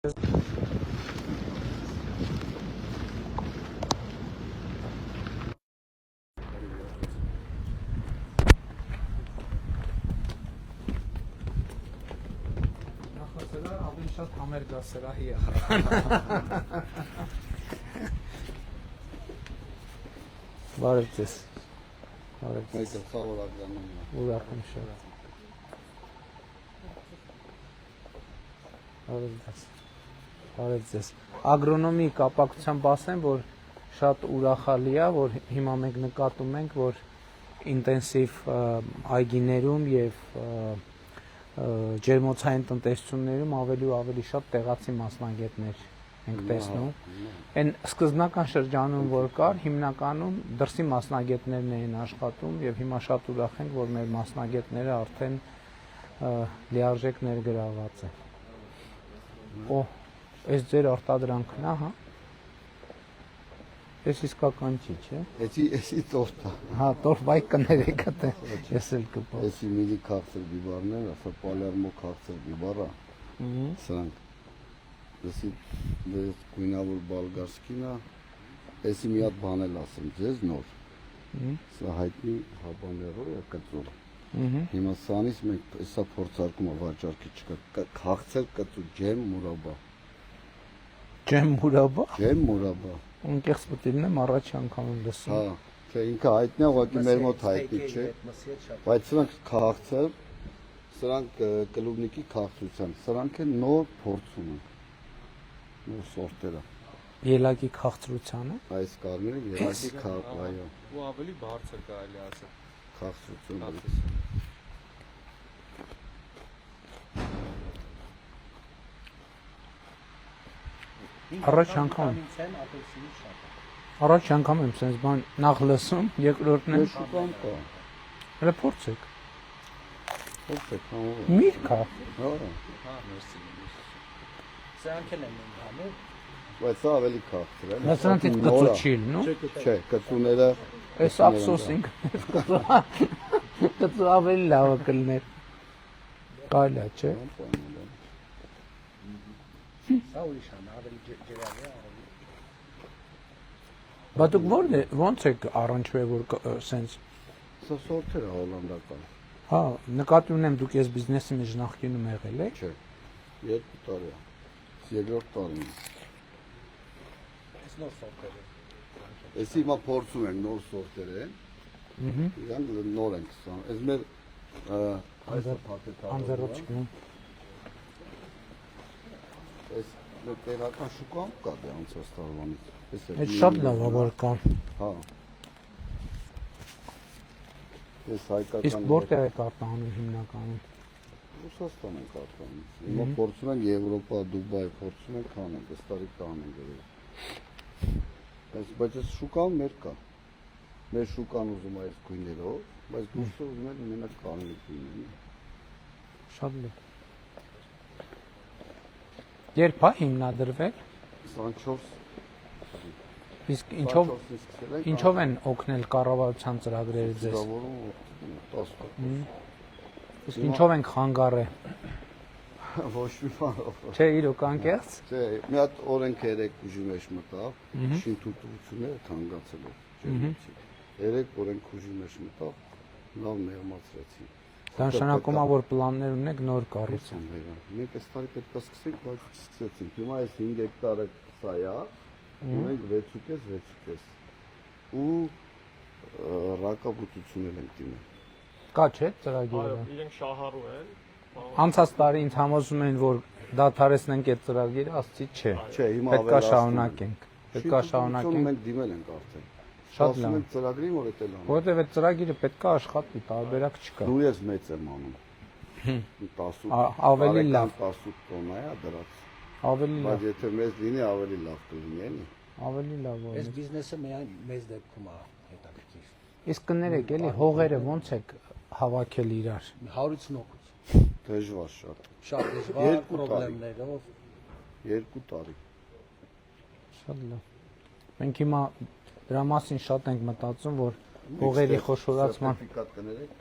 Շատ համեր գասերահի է Բարև ձեզ Մեկը խավորականում է Ուրախ եմ շատ Բարև ձեզ Ագրոնոմի կապակցությամբ ասեմ, որ շատ ուրախալի է, որ հիմա մենք նկատում ենք, որ ինտենսիվ այգիներում և ջերմոցային տնտեսություններում ավելի ու ավելի շատ տեղացի մասնագետներ ենք տեսնում։ Այն սկզբնական շրջանում, որ կար, հիմնականում դրսի մասնագետներն էին աշխատում եւ հիմա շատ ուրախ ենք, որ մեր մասնագետները արդեն լիարժեք ներգրաված են։ Այս ձեր արտադրանքն է, հա։ Այս իսկական չի, չէ։ Էսի տորտ է։ Հա, տորտ բայ կներեք դե։ Ես էլ կպա։ Էսի միլի քաղցր բիբարներ, ասա Պալերմո քաղցր բիբարա։ Սրանք։ Էսի գույնավոր բալգարսկին է։ Էսի մի հատ բան էլ ասեմ ձեզ նոր։ Սա հայտնի հաբաներո է կծու։ Հիմա սանից մենք էսա փորձարկումը վաճառքի չկա։ Քաղցր կծու ջեմ մուրաբա։ Ջեմ մուրաբա։ Ջեմ մուրաբա։ Անկեղծ պետք է լինեմ առաջի անգամ եմ լսում։ Հա, թե ինքը հայտնի է, ուղղակի մեր մոտ հայտնի չէ։ Բայց սրանք քաղցր, սրանք կլուբնիկի քաղցրության, սրանք են նոր փորձում են։ Նոր սորտերը։ Ելակի քաղցրությանը։ Այս կարմիրը ելակի քաղցր, այո։ Ու ավելի բարձր կարելի ասել։ Քաղցրություն։ Առաջ անգամ եմ սենց բան նախ լսում, երկրորդն եմ շուկան կա։ Հələ փորձեք։ Փորձեք, հա։ Միրգ է։ Հա։ Հա, մերսի։ Սրանք են հանում։ Բայց սա ավելի քաղցր է։ Սրանք կծու չի լինում։ Չէ, կծուները Այս ափսոս ինք կծու ավելի լավը կլներ։ Կարելի է, չէ։ Սա ուրիշ է, ավելի ջերմի է։ Բա դուք ոնց եք առնչվել, որ սենց։ Սա սորտեր է հոլանդական։ Հա, նկատի ունեմ դուք ես բիզնեսի մեջ նախկինում եղել եք։ Չէ, 2 տարի է։ Երկրորդ տարին։ Այս նոր սորտերը։ Էսի հիմա փորձում ենք նոր սորտեր են։ Իրանք նոր ենք սա։ Այս մեր Անձեռոջկն։ Այս մեր տեղական շուկան կա դե անցած տարվանից։ Այդ շատ լավ է որ կա։ Հա։ Այս հայկական։ Իսկ որտեղ եք արտահանում հիմնականում։ Ռուսաստան ենք արտահանում։ Հիմա փորձում ենք Եվրոպա, Դուբայ, փորձում ենք անենք, այս տարի կանենք երևի։ Բայց այս շուկան մեր կա։ Մեր շուկան ուզում է այս գույներով, բայց դուրսը ուզում են մենակ կարմիր գույներն։ Շատ լավ։ Երբ է հիմնադրվել։ 24 Իսկ ինչով են օգնել կառավարության ծրագրերը ձեզ։ Իսկ ինչով են խանգարել։ Ոչ մի բան։ Չէ, իրոք անկեղծ։ Չէ, մի հատ օրենք 3 ուժի մեջ մտավ, շինթույլտվությունները թանկացել են։ 3 օրենք ուժի մեջ մտավ, լավ մեղմացրեցին։ Դա նշանակում է, որ պլաններ ունեք նոր կառուցում։ Մենք այս տարի պետք է սկսենք, բայց չսկսեցինք։ Հիմա այս 5 հեկտարը սա է, ունենք 6.5 ու ռակաբուծություններ ենք դիմել։ Կա չէ ծրագիրը։ Այո, իրենք շահառու են։ Անցած տարի ինձ համոզում են, որ դադարեցնենք այդ ծրագիրը, ասացի չէ։ Չէ, հիմա պետք է շարունակենք։ Պետք է շարունակենք։ Մենք դիմել ենք արդեն։ Շատ լավ։ Մենք ծրագրին որ էտել անում։ Որովհետև այդ ծրագիրը պետք է աշխատի, տարբերակ չկա։ Դու ես մեծ եմ անում։ 10 Ավելի լավ 10 տոննա է դրած։ Ավելի Բայց լավ։ եթե մեծ լինի, ավելի լավ կլինի, էլի։ Ավելի լավ Այս որ։ բիզնեսը մեծ դեպքում է հետաքրքիր։ Իսկ կներեք, էլի հողերը ոնց եք հավաքել իրար։ 100-ից նոկուց։ Դժվար շատ։ Շատ դժվար խնդիրներով 2 տարի։ Շատ լավ։ Մենք հիմա դրա մասին շատ ենք մտածում, որ հողերի խոշորացման սերտիֆիկատ կներեք։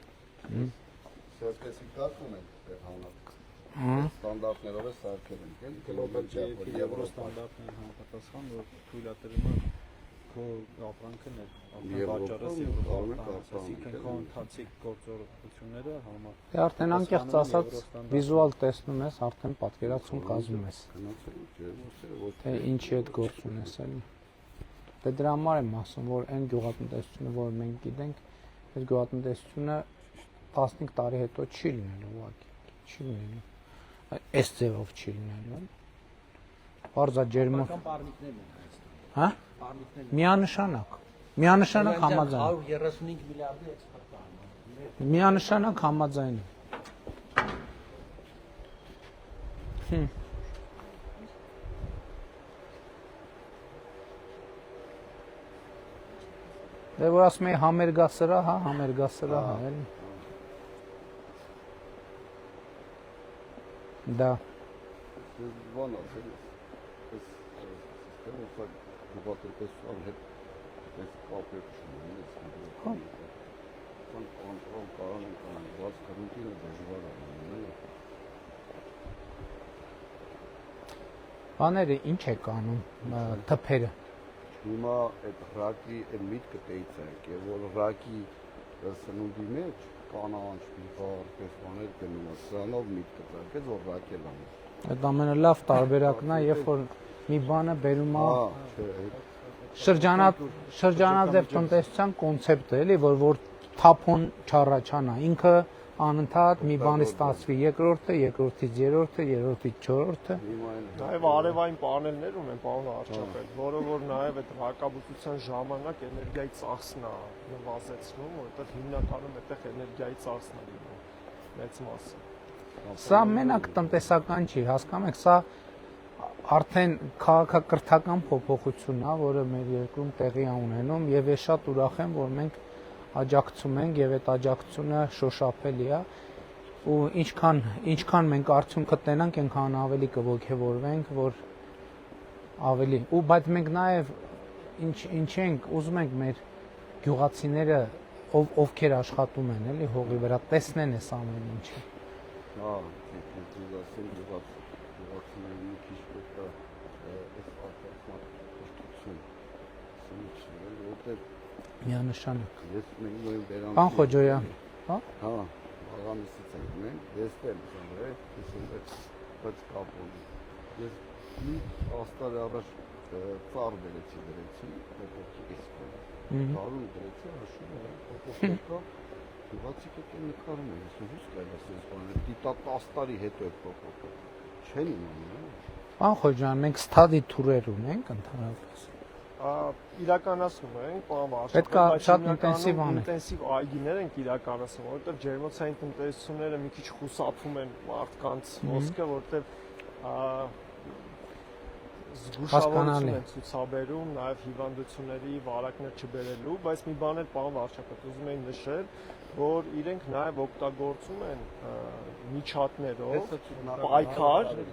Սերտիֆիկատ ունենք դեռ հանած։ Ստանդարտներով է սարքել ենք, էլի Գլոբալ չափով, GDP եվրո ստանդարտների համապատասխան, որ թույլատրում է քո ապրանքն է, վաճառես եվրոպական, այսինքն քո ընթացիկ գործողությունները համար։ Դե արդեն անկեղծ ասած վիզուալ տեսնում ես, արդեն պատկերացում կազմում ես, թե ինչի հետ գործ ունես էլի։ Դե դրա համար եմ ասում, որ այն գյուղատնտեսությունը, որ մենք գիտենք, այս գյուղատնտեսությունը 15 տարի հետո չի լինելու ուղղակի, չի լինելու։ Այս ձևով չի լինելու։ Բարձա ջերմով։ Պարմիկներն են Հայաստանում։ Հա? Պարմիկներն։ Միանշանակ համաձայն։ 135 միլիարդի էքսպորտ անում։ Միանշանակ համաձայն։ Դե որ ասում էի համերգասրահ, հա, համերգասրահ, էլի։ Դա Բան ասել ես, այս սիստեմը գյուղատնտեսության հետ այս կապը չունի, կոնտրոլ կարող են կանել, բայց կրունտինը դժվար է։ բաները ինչ է կանում, թփերը։ Հիմա այդ ռակի այդ միտքը տեիցակ է, որ ռակի սնունդի մեջ կանանչ բիբար, պես բաներ գնում է, սրանով միտքը ծակեց, որ ռակել անում։ Այդ ամենալավ տարբերակն է, երբ որ մի բանը բերում է շրջանաձև տնտեսության կոնցեպտը, էլի, որ թափոն չառաջանա, ինքը անընդհատ մի բանի ստացվի երկրորդը, երկրորդից երրորդը, երրորդից չորրորդը։ Նաև արևային պանելներ ունեն, պարոն վարչապետ, որը որ նաև այդ հակաբուծության ժամանակ էներգիայի ծախսն է նվազեցնում, որովհետև հիմնականում այդտեղ էներգիայի ծախսն է լինում մեծ մասը։ Սա մենակ տնտեսական չի, հասկանում եք, սա արդեն քաղաքակրթական փոփոխությունն է, որը մեր երկրում տեղի է ունենում, եւ ես շատ ուրախ եմ, որ մենք աջակցում ենք եւ այդ աջակցությունը շոշափելի է ու ինչքան մենք արդյունքը տնենք, այնքան ավելի կողքեվորվենք, որ ավելի ու բայց մենք նաեւ ինչ ենք ուզում ենք մեր գյուղացիները ովքեր աշխատում են, էլի հողի վրա տեսնեն այս ամեն ինչը։ Հա, դուք ասել գյուղացիների մի քիչ պետք է այս արտադրության կոստություն, որտեղ Միանշանակ։ ես մենք նույն բերան։ Պան Խոջոյան, հա։ Հա, աղամիսից ենք մենք, ես էլ եմ, բայց կապ ունի։ Ես մի աստար առաջ ծառ բերեցի դրեցի, փոփոխի իսկոն։ Ծառում դրեցի, հաշվում եմ, փոփոխը գյուղացիք եկել նկարում են, ես ո՞ւս կարելի ասես բաներ, դիտա 10 տարի հետո է փոփոխը։ Չեն իմանում։ Պան Խոջոյան, մենք ստադի թուրեր ունենք ընդհանրապես։ Իրականացնում ենք, պարոն վարչապետ, Պետք է շատ ինտենսիվ անել։ ինտենսիվ այգիներ ենք իրականացնում, որովհետև ջերմոցային տնտեսությունները մի քիչ խուսափում են մարդկանց ոսկը, որովհետև զգուշավորություն են ցուցաբերում նաև հիվանդությունների վարակներ չբերելու, բայց մի բան էլ պարոն վարչապետ ուզում եմ նշել, որ իրենք նաև օգտագործում են միջատներով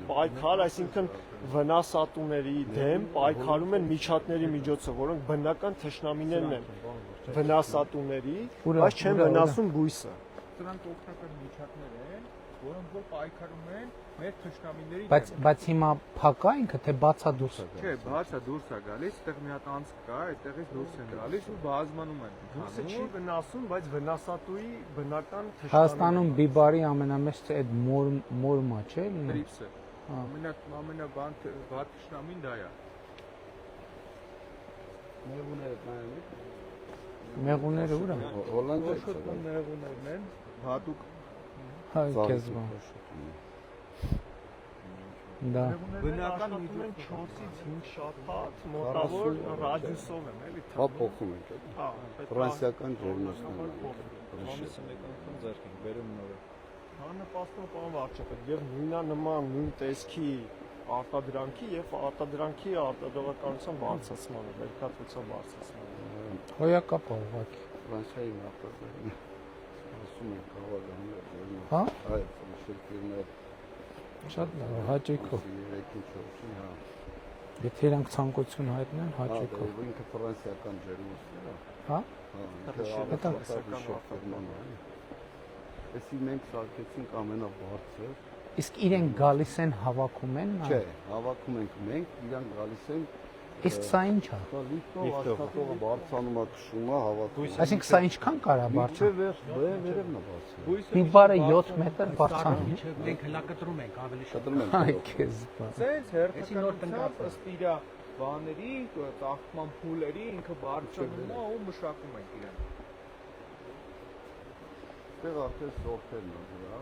պայքար, այսինքն վնասատուների դեմ պայքարում են միջատների միջոցով, որոնք բնական թշնամիներն են վնասատուների, բայց չեն վնասում բույսը։ Սրանք օգնական միջակներ են, որոնք որ պայքարում են մեր թշնամիների Բայց հիմա փակա ինքը թե բացա դուրս է։ Չէ, բացա դուրս է գալիս, այդտեղ մի հատ անցք կա, այդտեղից դուրս են գալիս ու բազմանում են։ Դուրսը չի վնասում, բայց վնասատուի բնական թշնամին։ Հայաստանում բիբարի ամենամեծ այդ մորմա չէ՞ լինում։ Տրիպսը։ Ամենաբան վատ թշնամին դա է։ Մեղուները ուր են։ Հոլանդիա։ Մեղուներն են, հատուկ Հա, քեզ բան։ Դա Բնական միտում 4-ից 5 շաբաթ մոտավոր ռադիուսով եմ, էլի։ Հա, փոխում ենք էլի։ Հա, Ֆրանսիական ջերմոցներն են։ ամիսը մեկ անգամ ձեռք ենք բերում նորը։ Հա նպաստում պարոն վարչապետ, եւ նույնանման նույն տեսքի արտադրանքի եւ արտադրանքի արտադրողականության բարձրացմանը, ներկայացության բարձրացմանը։ հոյակապ է ուղղակի։ Ֆրանսիայի նախագահը ասում են քաղաքականներ։ Հա։ Այո, ֆրանսիացիները Շատ լավ, հաճույքով։ 3-4-ին, հա։ Եթե իրանք ցանկություն հայտնեն, հաճույքով։ Հա, ինքը ֆրանսիական ջերմոցներ է։ Հա։ Էսի մենք սարքեցինք ամենաբարձր Իսկ իրենք գալիս են հավաքում են։ Չէ, հավաքում ենք մենք, իրանք գալիս են Իսկ սա ինչ է։ Սա լիֆտով աշխատողը բարձանում է, քշում է, հավաքում է։ Այսինքն սա ինչքան կարա բարձր։ Վերևն է բարձր։ Մի բարը 7 մետր բարձրանում է։ Մենք հլա կտրում ենք ավելի շատ։ Կտրում ենք։ Այ քեզ բա։ Սենց հերթականությամբ ըստ իր բաների, ծաղկման փուլերի ինքը բարձրանում է ու մշակում ենք իրեն։ Այստեղ արդեն սորտերն են դրա։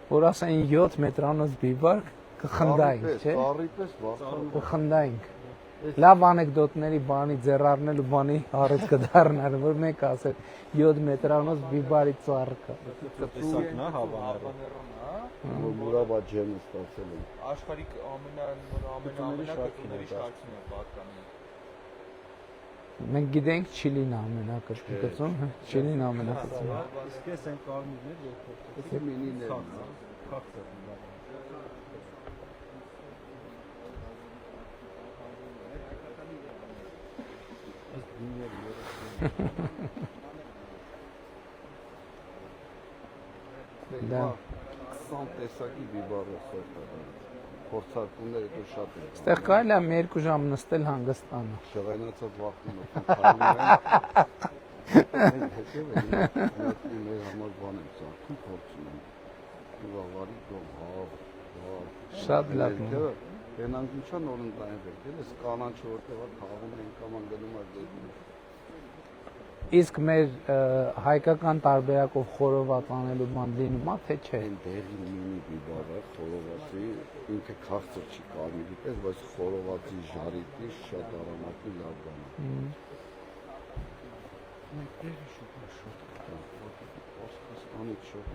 Որ ասեն 7 մետրանոց բիբար կխնդայինք, չէ։ Ծառի պես բարձրանում։ Կխնդայինք։ Լավ անեկդոտների բանի ձեռարնել ու բանի առիթ կդառնար, որ մեկ ասել 7 մետրանոց բիբարի ծառ կա։ Տեսակն է հավաները։ Որ մուրաբա ջեմը ստացել են։ Աշխարհի ամենակրկնների շարքին է պատկանում։ Մենք գիտենք Չիլին ամենակրկնկցում, Չիլին ամենակրկնկցում։ Իսկ ես այն կարմիրներ երկրորդ։ Այս մինիներն է։ Քաղցր։ Դա 20 տեսակի բիբարը սորտեր։ Փորձարկումները դու շատ են։ Այստեղ կարելի է 2 ժամ նստել հանգստանալ։ Շղայնացած վախտում է։ Քայլում են։ Մեր համար բան են ծաղկում, փորձում են։ Ուղղավարի գող, Շատ լավ։ Ենանք ինչա նոր ընտանիք եկել, այս կանանչը որտեղ է թաղում են կամ անգնում է դեպի։ Իսկ մեր հայկական տարբերակով խորոված անելու բան լինում է, թե չէ։ Այն դեղի մինի բիբարը խորովածի ինքը քաղցր չի կարմիրի պես, բայց խորովածի ժարիտի շատ արամատի լավ բան է։ Անիք շոտ։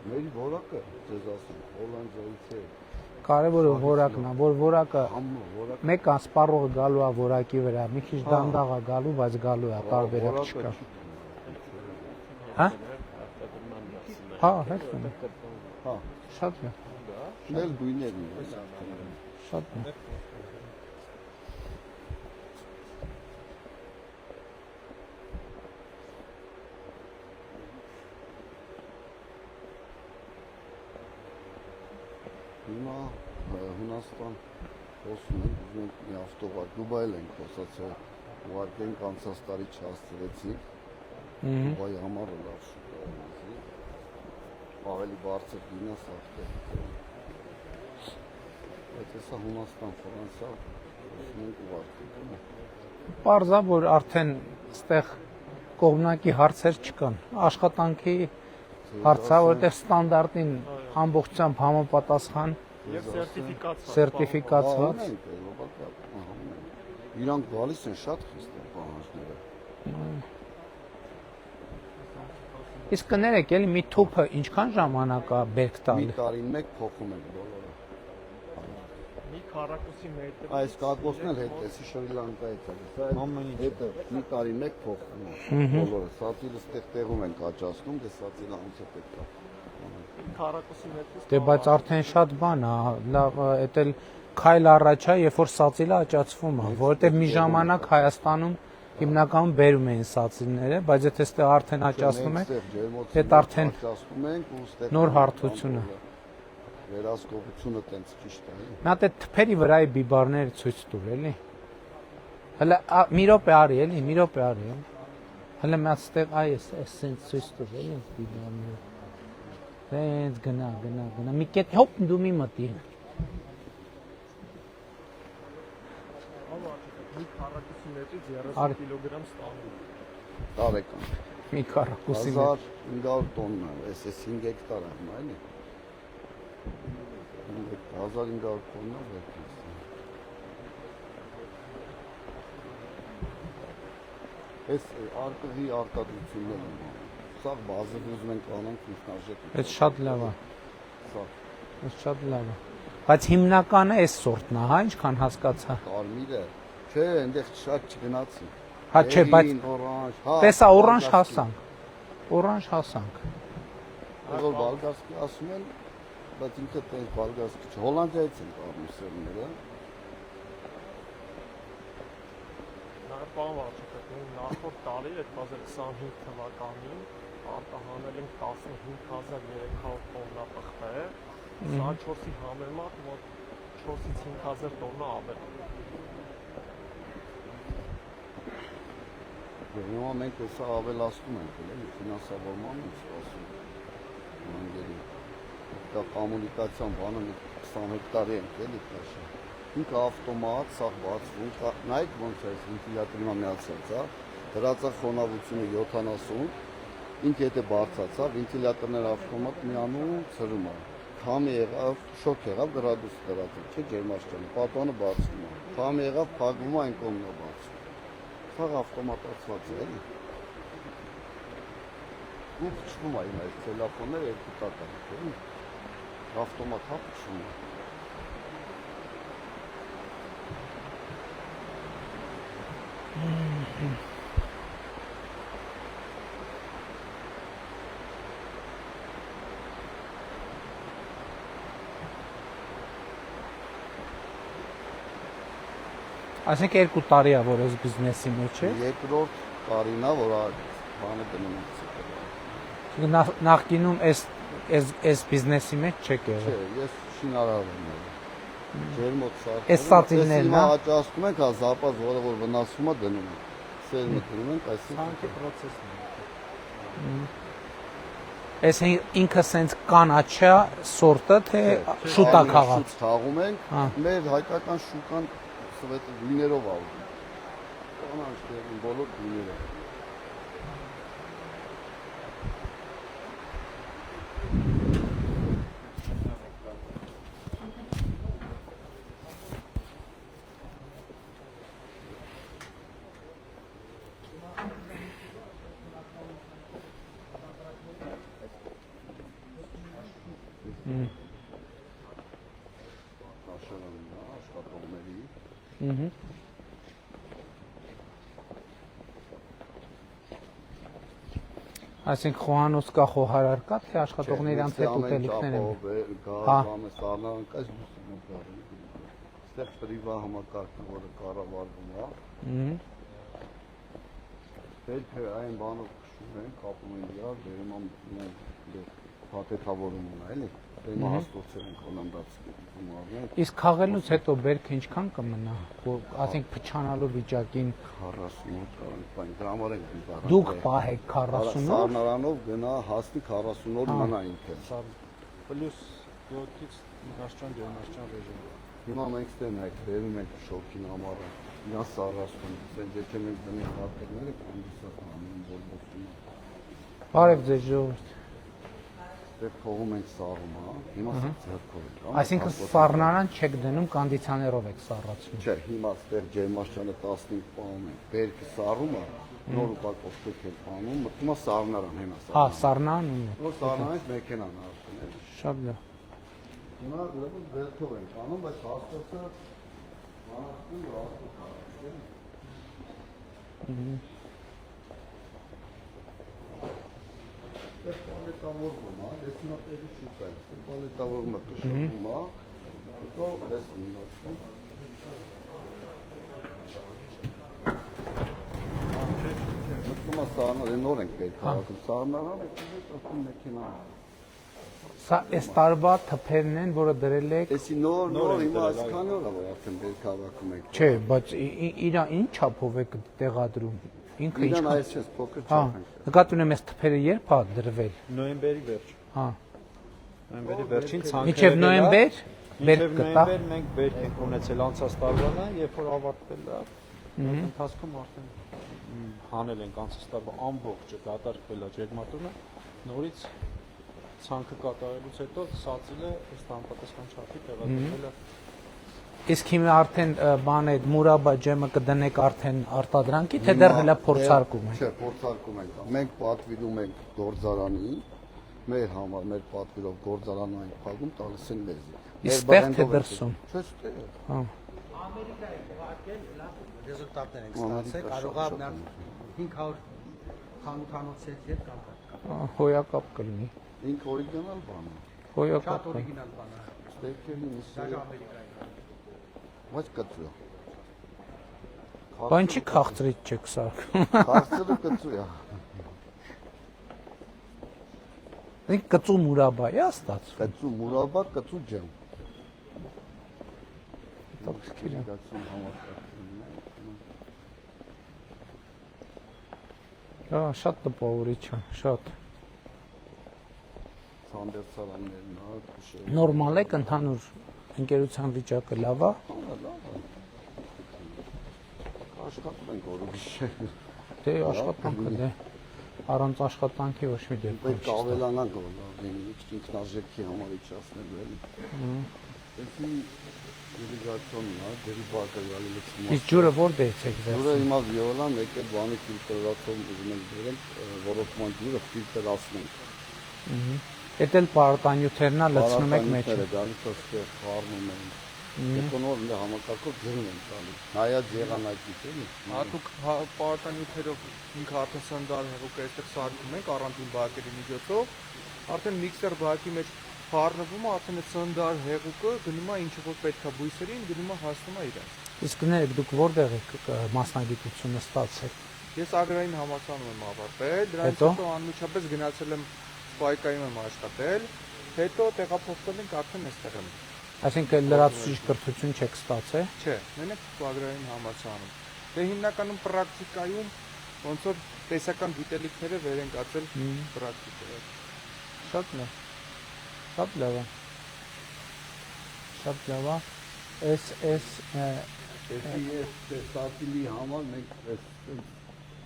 Մեր որակը, ձեզ ասեմ, Հոլանդիայից է։ Կարևորը որակն է, որ որակը Համը որակ մեկ ասպառողը գալու է որակի վրա, մի քիչ դանդաղ է գալու, բայց գալու է, տարբերակ չկա։ Հա? Հա, հետո։ հա, Շատ լավ, շնել գույներն է։ շատ լավ։ Հիմա Հունաստան խոսում ենք, ուզում ենք մի ավտովար, Դուբայել ենք խոսացել, ուղարկենք անցած տարի չհասցրեցինք, Դուբայի համարը լավ շուտ է, ավելի բարձր գինը սաղթել։ Բայց հեսա Հունաստան, Ֆրանսա, խոսում ենք ուղարկենք։ Պարզա, որ արդեն ստեղ կողմնակի հարցեր չկան, աշխատանքի հարցա, որտեղ ստանդարտին ամբողջությամբ համապատասխան Եվ սերտիֆիկացված։ Իրանք գալիս են շատ խիստ են պահանջները։ Իսկ կներեք, էլի մի թուփը ինչքան ժամանակ է բերք Մի տալի։ տարին մեկ փոխում ենք բոլորը։ մի քառակուսի մետր Այս կակոսն էլ հետեցի Շրի Լանկայից է։ Սա Ամեն ինչ։ հետը մի տարի մեկ փոխում է բոլորը։ Սացիլը ստեղ տեղում ենք աճացնում, դե սացիլը անց է պետք է։ քառակուսի մետրից Դե բայց արդեն շատ բան է, լավ, էդ էլ քայլ առաջ է, երբ որ սացիլը աճացվում է, որովհետև մի ժամանակ Հայաստանում հիմնականում բերում էին սացիլները, բայց եթե այստեղ արդեն աճացնում է, Այդ արդեն աճացնում ենք ու ստեղ նոր հարթություն է։ Վերահսկողությունը տենց ճիշտ է։ Նա դե թփերի վրայի բիբարները ցույց տուր, էլի։ Հələ մի րոպե արի, էլի, մի րոպե արի։ Հələ մի հատ ստեղ այս սենց ցույց տուր, էլի, բիբարները։ Սենց գնա։ Մի կետ հոպ դու մի մտի։ մի քառակուսի մետրից Արի։ 30 կիլոգրամ ստանում։ Տարեկան։ Մի քառակուսի մետր։ 1500 տոննա, այս 5 հեկտար է, հիմա էլի։ 1500 տոննա վերքից։ Այս արկղի արտադրություններն են։ Սա բազով ուզում ենք անենք ինքնարժեք։ Այդ շատ լավ է։ Սա Այդ շատ լավ է։ Բայց հիմնականը այս սորտն է, հա, ինչքան հասկացա։ կարմիրը, չէ, այնտեղ շատ չգնացի։ Հա չէ, բայց օրանժ, հա։ տեսա օրանժ հասանք։ Օրանժ հասանք։ Որ բալգարսկի ասում են, բայց ինքը տես բալգարսկի չէ, Հոլանդիայից են կարմիր սերները։ Նաև բան վարչապետ, նախորդ տարի 2025 թվականին արտահանել ենք 15300 տոննա պղպեղ, սա 4-ի համեմատ մոտ 4-ից 5000 տոննա ավել։ Հիմա մենք հեսա ավելացնում ենք, էլի ֆինանսավորման ենք սպասում մանգերի։ Դա կոմունիկացիան բանը 20 հեկտարի ենք էլի քաշը։ Ինքը ավտոմատ, սա բացվում, նայեք ոնց է վենտիլյատորի միացած, հա, դրածա խոնավությունը 70, ինքը եթե բարձացա, վենտիլյատորները ավտոմատ միանում, ծրում է։ Քամի եղավ, շոկ եղավ, գրադուս դրածել, չէ, ջերմաստիճանը, պատանը բացվում է։ Քամի եղավ, փակվում է, այն կողմն է բացվում։ Սա ավտոմատացված է, էլի։ Ու փչվում է իմ այս տելեֆոնները երկու տակը, էլի։ Ավտոմատ հա փչվում է։ Այսինքն 2 տարի է որ այս բիզնեսի մեջ է։ Երկրորդ տարին է, որ բանը գնում ենք։ Նախկինում այս բիզնեսի մեջ չեք եղել։ Չէ, ես շինարար եմ եղել։ Ջերմոտ սարքում։ Այս սատիններն Հիմա հա։ հաճախում ենք, հա զապազ, որը որ վնասվում է դնում ենք։ Սերմը դնում ենք, այսինքն Ցանկի process-ն է։ Այս ինքը սենց կանաչա սորտը թե շուտա քաղաց։ Շուտ թաղում ենք, Հա։ մեր հայկական շուկան սվետ գույներով ալում։ Կանանչ դերին բոլոր գույներով։ Ահա։ Այսինքն խոհանոց կա, խոհարար կա, թե աշխատողների անց հետ ուտելիքներ են։ Հա։ Սառնանկած ստեղ պրիվա համակարգը, որը կառավարվում է։ Պետք է այն բանով քշում են, կապում են իրար, բերում են փաթեթավորում ունա, էլի։ Հիմա հաստոցել են կոլանդած գումարներ։ Իսկ քաղելուց հետո բերքը ինչքան կմնա, որ ասենք փչանալու վիճակին 48 կարան, դրա համար ենք դիպարան։ դուք պահեք 40-ով։ Սառնարանով գնա հասնի 40 օր մնա ինքը։ Սա պլյուս 7-ից 10 ջերմաստիճան ռեժիմ։ Հիմա մենք ստեն այդ բերում ենք շոկին համարը։ Նա սառասում, ասենք եթե մենք դնենք հատերները, կանդիսատ անում բոլբոսում։ Բարև ձեզ ժողովուրդ։ Դե փողում ենք սառում, հա։ Հիմա ձեռքով ենք։ Այսինքն սառնարան չեք դնում, կոնդիցիոներով եք սառացնում։ Չէ, հիմա ստեղ ջերմաստիճանը 15 պահում ենք։ Բերքը սառում է, նոր ուղակով թեքել պանում, մտնում է սառնարան, հենա սառնարան։ Հա, սառնան ունի։ Որ սառնանից մեքենան արդեն է։ Շատ լավ։ Հիմա ուրեմն ձեռքով ենք անում, բայց հաստոցը մանածում ու հաստոցը։ Պալետավորվում է, ես հիմա տեղի շուտ եմ, պալետավորումը կշռվում է, հետո ես մինացում։ Մտնում է սառնարան, նոր ենք պետք հավաքում, սառնարան է ասում մեքենա։ Սա այս տարվա թփերն են, որը դրել եք։ Էսի նոր հիմա այսքան օր է, որ արդեն պետք հավաքում ենք։ Չէ, բայց իրա ինչ չափով եք տեղադրում։ Ինքը Իրան ինչքան։ այս չես փոքր Հա, չափ ենք։ նկատի ունեմ այս թփերը երբ է դրվել։ Նոյեմբերի վերջ։ Հա։ Նոյեմբերի վերջին ցանկը։ Մինչև նոյեմբեր բերք Մինչև կտա։ նոյեմբեր մենք բերք ենք ունեցել անցած տարվանը, երբ որ ավարտվել է։ Այդ ընթացքում արդեն հանել ենք անցած տարվա ամբողջը դատարկվել է ջերմատունը, նորից ցանկը կատարելուց հետո սածիլը ըստ համապատասխան չափի տեղադրվել է։ Իսկ հիմա արդեն բան է մուրաբա ջեմը կդնեք արդեն արտադրանքի, թե դեռ հələ փորձարկում եք։ Չէ, փորձարկում ենք։ Մենք պատվիրում ենք գործարանին, մեր համար, մեր պատվիրով գործարանում ենք փակում, տալիս են լեզի։ Իսկ տեղ թե դրսում։ Չէ, ստեղ։ Հա։ Ամերիկայի ուղարկել լավ ռեզուլտատներ ենք ստացել, կարող է նա 500 խանութանոցից հետ կամ կա։ Հոյակապ կլինի։ Ինք օրիգինալ բան է։ Հոյակապ։ Շատ օրիգինալ բան է։ Ստեյքերին Դա Ամերիկայի։ Ոչ կծու։ Բան չի քաղցրից չեք սարքում։ Քաղցրը կծու է։ Այսինքն կծու մուրաբա է ստացվում։ կծու մուրաբա, կծու ջեմ։ Հետաքրքիր է։ Գացում համակարգում։ Հա, շատ տպավորիչ է, շատ։ Ցանդերցարաններն ա, քուշեր։ Նորմալ է ընդհանուր ընկերության վիճակը լավ է։ Աշխատում ենք օրը գիշեր։ Դե աշխատանքը դե առանց աշխատանքի ոչ մի դեպքում Պետք է ավելանանք ինքնարժեքի համար իջացնելու էլի։ Էսի իրիգացիոնն է, դերիվատը գալի լցնում։ Իսկ ջուրը որտեղից եք Ջուրը վերցնում։ հիմա վիոլան եկել բանի ֆիլտրացում ուզում ենք դրել, ռոռոկման ջուրը ֆիլտրացնենք։ Էդ էլ պարտանյութերն է լցնում եք մեջ։ Պարարտանյութերը գալիս ոստեղ խառնում են։ Էկոնոր ինձ համակարգով ջրում են տալիս։ Նայած եղանակից էլի։ Հատուկ պարտանյութերով 5 արտասանդար հեղուկ այստեղ սարքում ենք առանձին բակերի միջոցով, արդեն միքսեր բակի մեջ խառնվում է, արդեն այդ սանդար հեղուկը գնում է ինչ որ պետք է բույսերին, գնում է հասնում է իրեն։ Իսկ ներեք դուք որտեղ եք մասնագիտությունը ստացել։ Ես ագրային համալսարանում եմ ավարտել, դրանից Հետո? հետո անմիջապես գնացել եմ Սպայկայում եմ աշխատել, հետո տեղափոխվել ենք արդեն այստեղ եմ։ Այսինքն լրացուցիչ կրթություն չեք ստացել։ Չէ, մենակ ագրային համալսարանում։ Դե հիմնականում պրակտիկայում ոնց որ տեսական գիտելիքները վեր են կացել պրակտիկայով։ Շատ լավ։ Շատ լավ է։ Շատ լավ է։ Էս Էսի ես ստացիլի համար մենք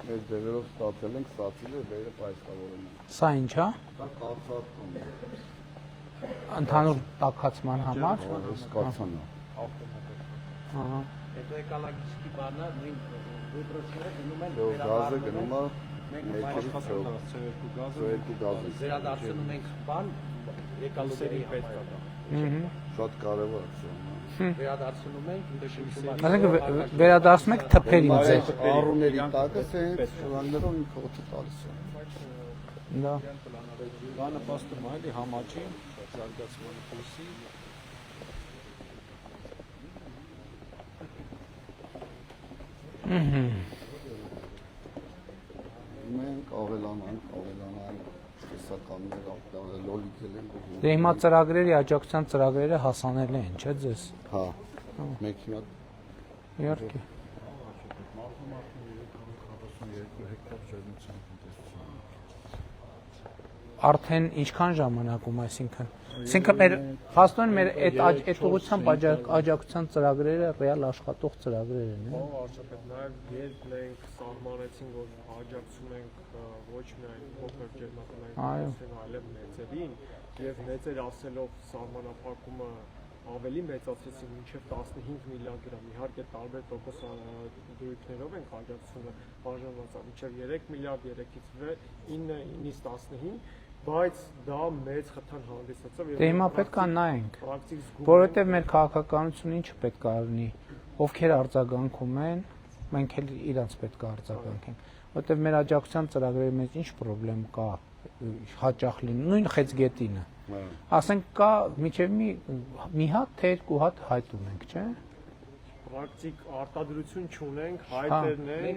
մեր ձևերով ստացել ենք, ստացիլը վերը պայսկավորում ենք։ սա ինչ է։ Դա կացածում է։ Ընդհանուր տաքացման համար։ Այս կացանը։ Ահա։ Հետո էկոլոգիստի բանը նույն դեպրոցները գնում են Դու գազը գնում է Աշխատանքը CO2 գազը CO2 գազը։ վերադարձնում ենք բան էկոլոգիայի պետք է համար։ դա։ Շատ կարևոր է։ Վերադարձնում ենք ինքնաշինություն։ Այսինքն վերադարձում եք թփերին Բայց ձեր։ առուների տակը սենց շրաններով ինքը օդը տալիս է։ Դա Դա նպաստում է էլի համաճի զարգացման փոսի։ Մենք ավելանանք տեսականներ ապտավել լոլիկել ենք։ դե հիմա ծրագրերի աջակցության ծրագրերը հասանել են, չէ՞ ձեզ։ Հա։ Մենք հիմա Իհարկե։ Արդեն ինչքան ժամանակում, այսինքն մեր փաստորեն մեր այդ ուղղությամբ աջակցության ծրագրերը ռեալ աշխատող ծրագրեր են, Ո՞վ արժեքդ նաև երբ մենք սահմանեցին, որ աջակցում ենք ոչ միայն փոքր ջերմականային կոմպանիաներին, այլև մեծերին, եւ մեծեր ասելով սահմանափակումը ավելի մեծացրեցին մինչև 15 միլիարդ դրամ։ Իհարկե տարբեր տոկոս դրույթներով ենք աջակցությունը բաժանված, մինչև 3 միլիարդ 3-ից 9-ից 15, բայց դա մեծ խթան հանդիսացավ եւ դե հիմա պետք է նայենք, պրակտիկ զգում որովհետև մեր քաղաքականությունը ինչը պետք է լինի, ովքեր արձագանքում են, մենք էլ իրանց պետք է արձագանքենք, որովհետև մեր աջակցության ծրագրերի մեջ ինչ խնդրեմ կա, հաճախ լինի, նույն խեցգետինը, ասենք կա միջև մի հատ թե երկու հատ հայտ ունենք, չէ՞։ պրակտիկ արտադրություն չունենք, հայտերն են,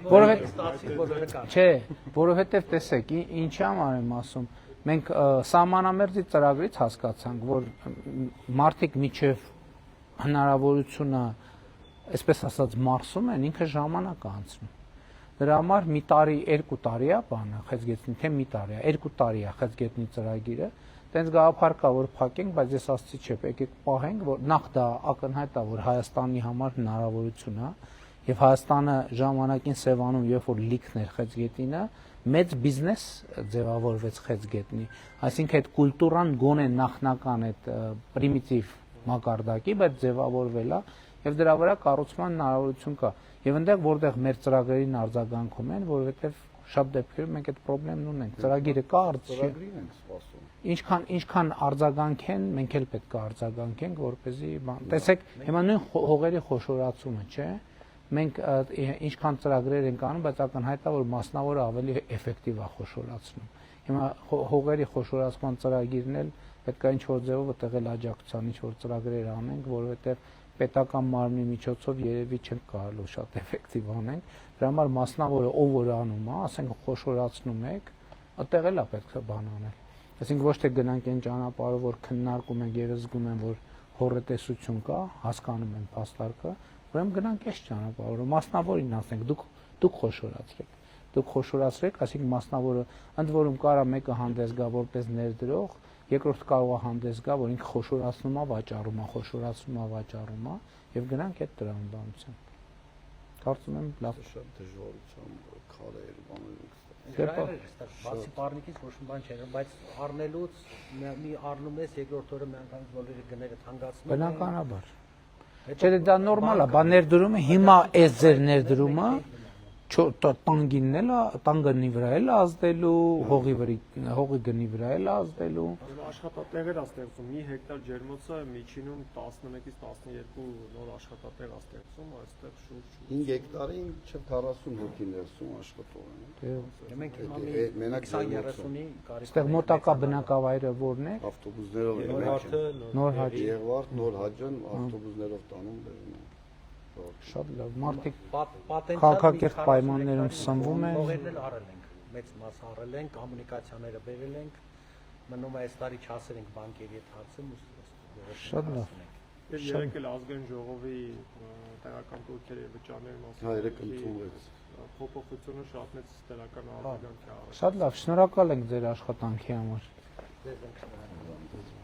Չէ, որովհետև տեսեք, ինչի համար եմ ասում, մենք սահմանամերձի ծրագրից հասկացանք, որ մարդիկ միջև հնարավորությունը, այսպես ասած, մարսում են, ինքը ժամանակ անցնում։ Դրա համար մի տարի, 2 տարի է բանը, խեցգետնի, թե մի տարի է, 2 տարի է խեցգետնի ծրագիրը, տենց գաղափար կա, որ փակենք, բայց ես ասացի չէ, եկեք պահենք, որ նախ դա ակնհայտ է, որ Հայաստանի համար հնարավորություն է, եւ Հայաստանը ժամանակին Սևանում, երբ որ լիքն էր խեցգետնինը, մեծ բիզնես ձևավորվեց խեցգետնի, այսինքն այդ կուլտուրան գոնե նախնական այդ պրիմիտիվ մակարդակի, բայց ձևավորվել է եւ դրա վրա կառուցման հնարավորություն կա։ Եվ այնտեղ որտեղ մեր ծրագրերին արձագանքում են, որովհետեւ շատ դեպքերում մենք այդ խնդիրն ունենք։ Ծրագիրը կա, ծրագրին ենք սպասում։ Ինչքան արձագանքեն, մենք էլ պետք է արձագանքենք, որպեսզի տեսեք, հիմա նույն հողերի խոշորացումը, չէ՞։ Մենք ինչքան ծրագրեր ենք անում, բայց ակնհայտ է, որ մասնավորը ավելի էֆեկտիվ է խոշորացնում։ Հիմա հողերի խոշորացման ծրագիրն էլ պետք է ինչ-որ ձևով այդտեղ աջակցության ինչ-որ ծրագրեր անենք, որովհետև պետական մարմնի միջոցով երևի չենք կարելի շատ էֆեկտիվ անենք։ Դրա համար մասնավորը ով որ անում է, ասենք խոշորացնում եք, այդտեղ էլ է պետք է բան անել։ Այսինքն ոչ թե գնանք այն ճանապարհով, որ քննարկում ենք եւ զգում են, որ հորետեսություն կա, հասկանում են փաստարկը, ուրեմն գնանք այս ճանապարհով, մասնավորին ասենք, դուք խոշորացրեք։ Դուք խոշորացրեք, այսինքն մասնավորը ընդ որում կարա մեկը հանդես գա որպես ներդրող, երկրորդը կարող է հանդես գա, որ ինքը խոշորացնում է, վաճառում է, եւ գնանք այդ տրամաբանությամբ։ Կարծում եմ լավ Շատ դժվարությամբ քարեր բաներ Բացի պարնիկից ոչ մի բան չէ, բայց առնելուց մի առնում ես, երկրորդ օրը մի անգամ բոլորի գները թանկացնում են։ Բնականաբար։ Չէ՞ դա նորմալ է, բա ներդրումը հիմա այս ձեր ներդրումը տանգինն էլ տանգնի վրա էլ ազդելու, հողի գնի վրա էլ ազդելու։ Աշխատատեղեր է ստեղծում, մի հեկտար ջերմոցը միջինում 11-ից 12 նոր աշխատատեղ է ստեղծում, այստեղ շուրջ 5 հեկտարին չէ 40 հոգի ներսում աշխատող են։ Մենք Մենակ 20-30-ի կարիք։ Այստեղ մոտակա բնակավայրը որն է։ ավտոբուսներով Նոր Հաճ։ Եղվարդ, Նոր Հաջան ավտոբուսներով տանում բերում են։ Շատ լավ։ Մարդիկ Պատենցիալ քաղաքակիրթ պայմաններում սնվում են։ Հողերն էլ արել ենք, մեծ մաս արել ենք, կոմունիկացիաները բերել ենք, մնում է այս տարի չասել ենք բանկերի հետ հարցում ու Շատ լավ։ Եվ երեք էլ ազգային ժողովի տեղական տուրքերի վճարների մասին Հա, երեք ընդունվեց։ փոփոխությունը շատ մեծ տեղական արձագանք է արել։ Շատ լավ, շնորհակալ ենք ձեր աշխատանքի համար։ Ձեզ ենք շնորհակալ։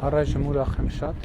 Առայժմ ուրախ եմ շատ։